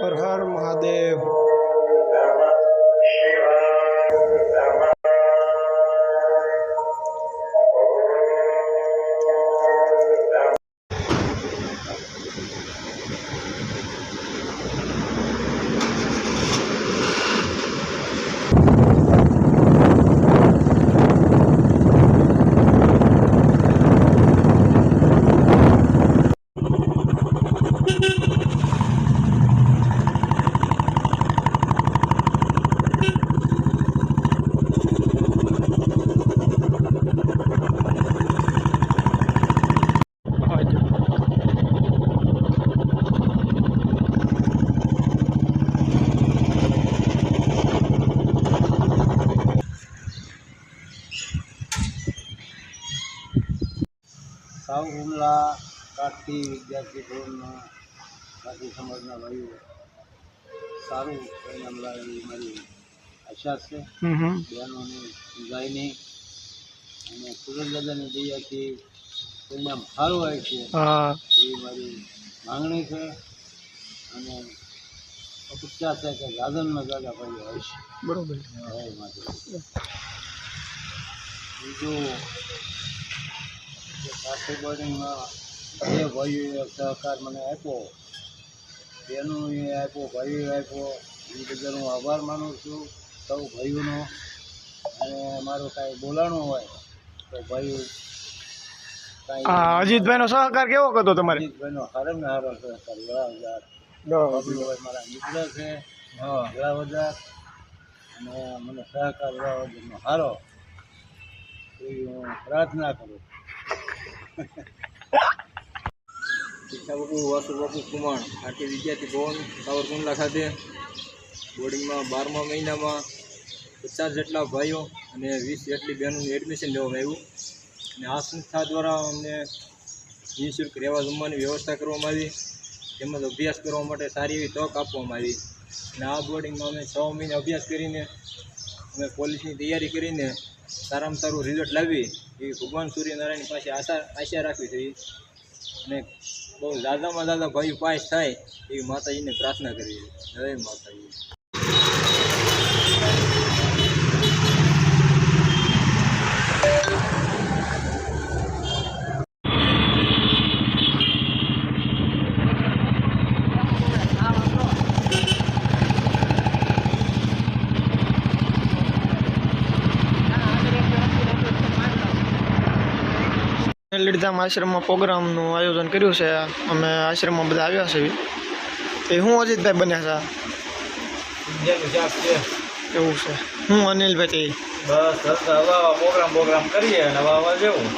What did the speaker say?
હર હર મહાદેવ। સાવ હુમલા કાઠી વિદ્યાર્થી ભવનમાં કાઠી સમાજના ભાઈઓ સારું પરિણામ લાવે એવી મારી આશા છે। બહેનોની સમજાયની અને સુરજ દાદાની દયાથી પરિણામ સારું આવે છે એવી મારી માંગણી છે અને અપેક્ષા છે કે ગાર્ડનમાં દાદા ભાઈઓ હશે। બરોબર। બીજું કાઠી બોર્ડિંગમાં જે ભાઈઓએ સહકાર મને આપ્યો, બહેનોએ આપ્યો, ભાઈઓએ આપ્યો, એ બદલ હું આભાર માનું છું સૌ ભાઈઓનો। અને મારું કાંઈ બોલાણું હોય તો ભાઈઓ અજીતભાઈનો સહકાર કેવો હતો તમારે? અજીતભાઈનો સારો ને સારો સહકાર ઘણા મારા મિત્ર છે ઘણા અને મને સહકાર ઘણા સારો એવી હું પ્રાર્થના કરું। શિક્ષા બાપુ વાસુ બાપુ કુમાર આરતી વિદ્યાર્થી ભવન સાવરકુંડલા ખાતે બોર્ડિંગમાં 12મા મહિનામાં 50 જેટલા ભાઈઓ અને 20 જેટલી બહેનોનું એડમિશન લેવામાં આવ્યું અને આ સંસ્થા દ્વારા અમને નિઃશુલ્ક રહેવા જમવાની વ્યવસ્થા કરવામાં આવી તેમજ અભ્યાસ કરવા માટે સારી એવી તક આપવામાં આવી અને આ બોર્ડિંગમાં અમે 6 મહિના અભ્યાસ કરીને અમે પોલીસની તૈયારી કરીને સારામાં સારું રિઝલ્ટ લાવી એવી ભગવાન સૂર્યનારાયણ પાસે આશા રાખવી જોઈએ અને બહુ દાદામાં દાદા ભાઈ પાસ થાય એવી માતાજીને પ્રાર્થના કરીએ। જય માતાજી। લીધામ આશ્રમમાં પ્રોગ્રામનું આયોજન કર્યું છે। અમે આશ્રમમાં બધા આવ્યા છે। એ હું અજીતભાઈ બન્યા છે એવું છે। હું અનિલભાઈ બસ પ્રોગ્રામ કરીએ અને વાવા જેવું